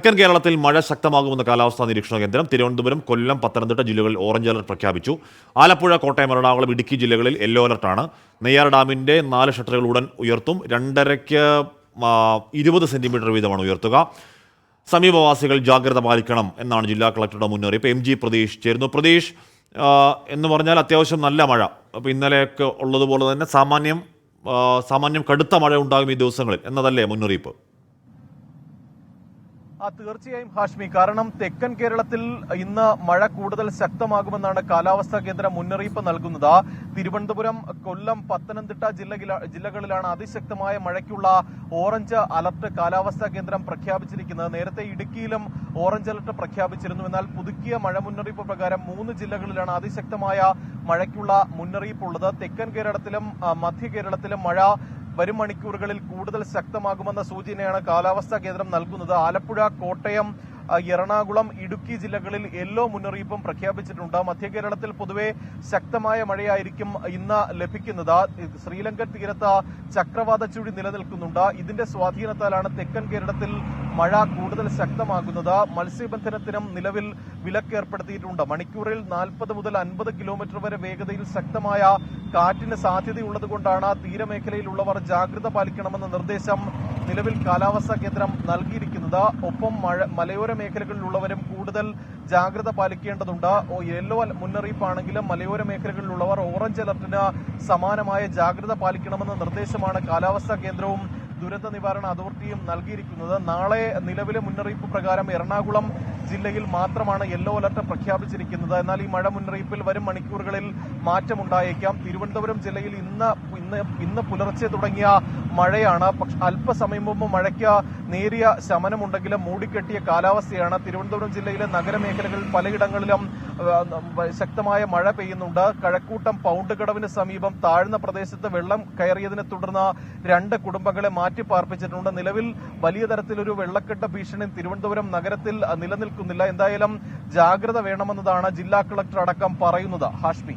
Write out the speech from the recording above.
തെക്കൻ കേരളത്തിൽ മഴ ശക്തമാകുമെന്ന് കാലാവസ്ഥാ നിരീക്ഷണ കേന്ദ്രം. തിരുവനന്തപുരം, കൊല്ലം, പത്തനംതിട്ട ജില്ലകളിൽ ഓറഞ്ച് അലർട്ട് പ്രഖ്യാപിച്ചു. ആലപ്പുഴ, കോട്ടയം, എറണാകുളം, ഇടുക്കി ജില്ലകളിൽ യെല്ലോ അലർട്ടാണ്. നെയ്യാർ ഡാമിന്റെ 4 ഷട്ടറുകൾ ഉടൻ ഉയർത്തും. 2:30-ക്ക് 20 സെന്റിമീറ്റർ വീതമാണ് ഉയർത്തുക. സമീപവാസികൾ ജാഗ്രത പാലിക്കണം എന്നാണ് ജില്ലാ കളക്ടറുടെ മുന്നറിയിപ്പ്. MG പ്രതീഷ് ചേരുന്നു. പ്രതീഷ്, എന്ന് പറഞ്ഞാൽ അത്യാവശ്യം നല്ല മഴ. അപ്പോൾ ഇന്നലെയൊക്കെ ഉള്ളതുപോലെ തന്നെ സാമാന്യം കടുത്ത മഴ ഉണ്ടാകും ഈ ദിവസങ്ങളിൽ എന്നതല്ലേ മുന്നറിയിപ്പ്? തീർച്ചയായും ഹാഷ്മി, കാരണം തെക്കൻ കേരളത്തിൽ ഇന്ന് മഴ കൂടുതൽ ശക്തമാകുമെന്നാണ് കാലാവസ്ഥാ കേന്ദ്രം മുന്നറിയിപ്പ് നൽകുന്നത്. തിരുവനന്തപുരം, കൊല്ലം, പത്തനംതിട്ട ജില്ലകളിലാണ് അതിശക്തമായ മഴയ്ക്കുള്ള ഓറഞ്ച് അലർട്ട് കാലാവസ്ഥാ കേന്ദ്രം പ്രഖ്യാപിച്ചിരിക്കുന്നത്. നേരത്തെ ഇടുക്കിയിലും ഓറഞ്ച് അലർട്ട് പ്രഖ്യാപിച്ചിരുന്നു. എന്നാൽ പുതുക്കിയ മഴ മുന്നറിയിപ്പ് പ്രകാരം 3 ജില്ലകളിലാണ് അതിശക്തമായ മഴയ്ക്കുള്ള മുന്നറിയിപ്പുള്ളത്. തെക്കൻ കേരളത്തിലും മധ്യ കേരളത്തിലും മഴ വരും മണിക്കൂറുകളിൽ കൂടുതൽ ശക്തമാകുമെന്ന സൂചനയാണ് കാലാവസ്ഥാ കേന്ദ്രം നൽകുന്നത്. ആലപ്പുഴ, കോട്ടയം, എറണാകുളം, ഇടുക്കി ജില്ലകളിൽ യെല്ലോ മുന്നറിയിപ്പും പ്രഖ്യാപിച്ചിട്ടുണ്ട്. മധ്യ കേരളത്തിൽ പൊതുവെ ശക്തമായ മഴയായിരിക്കും ഇന്ന് ലഭിക്കുന്നത്. ശ്രീലങ്കൻ തീരത്ത് ചക്രവാത ചുഴി നിലനിൽക്കുന്നുണ്ട്. ഇതിന്റെ സ്വാധീനത്താലാണ് തെക്കൻ കേരളത്തിൽ മഴ കൂടുതൽ ശക്തമാകുന്നത്. മത്സ്യബന്ധനത്തിനും നിലവിൽ വിലക്ക് ഏർപ്പെടുത്തിയിട്ടുണ്ട്. മണിക്കൂറിൽ 40 മുതൽ 50 കിലോമീറ്റർ വരെ വേഗതയിൽ ശക്തമായ കാറ്റിന് സാധ്യതയുള്ളതുകൊണ്ടാണ് തീരമേഖലയിലുള്ളവർ ജാഗ്രത പാലിക്കണമെന്ന നിർദ്ദേശം നിലവിൽ കാലാവസ്ഥാ കേന്ദ്രം നൽകിയിരിക്കുന്നത്. ഒപ്പം മലയോര മേഖലകളിലുള്ളവരും കൂടുതൽ ജാഗ്രത പാലിക്കേണ്ടതുണ്ട്. യെല്ലോ മുന്നറിയിപ്പാണെങ്കിലും മലയോര മേഖലകളിലുള്ളവർ ഓറഞ്ച് അലർട്ടിന് സമാനമായ ജാഗ്രത പാലിക്കണമെന്ന നിർദ്ദേശമാണ് കാലാവസ്ഥാ കേന്ദ്രവും ദുരന്ത നിവാരണ അതോറിറ്റിയും നൽകിയിരിക്കുന്നത്. നാളെ നിലവിലെ മുന്നറിയിപ്പ് പ്രകാരം എറണാകുളം ജില്ലയിൽ മാത്രമാണ് യെല്ലോ അലർട്ട് പ്രഖ്യാപിച്ചിരിക്കുന്നത്. എന്നാൽ ഈ മഴ മുന്നറിയിപ്പിൽ വരും മണിക്കൂറുകളിൽ മാറ്റമുണ്ടായേക്കാം. തിരുവനന്തപുരം ജില്ലയിൽ ഇന്ന് പുലർച്ചെ തുടങ്ങിയ മഴയാണ്. പക്ഷെ അല്പസമയം മുമ്പ് മഴയ്ക്ക് നേരിയ ശമനമുണ്ടെങ്കിലും മൂടിക്കെട്ടിയ കാലാവസ്ഥയാണ്. തിരുവനന്തപുരം ജില്ലയിലെ നഗരമേഖലകളിൽ പലയിടങ്ങളിലും ശക്തമായ മഴ പെയ്യുന്നുണ്ട്. കഴക്കൂട്ടം പൗണ്ടുകടവിന് സമീപം താഴ്ന്ന പ്രദേശത്ത് വെള്ളം കയറിയതിനെ തുടർന്ന് 2 കുടുംബങ്ങളെ മാറ്റിപ്പാർപ്പിച്ചിട്ടുണ്ട്. നിലവിൽ വലിയ തരത്തിലൊരു വെള്ളക്കെട്ട് ഭീഷണി തിരുവനന്തപുരം നഗരത്തിൽ നിലനിൽക്കുന്നില്ല. എന്തായാലും ജാഗ്രത വേണമെന്നതാണ് ജില്ലാ കളക്ടർ അടക്കം പറയുന്നത്. ഹാഷ്മി.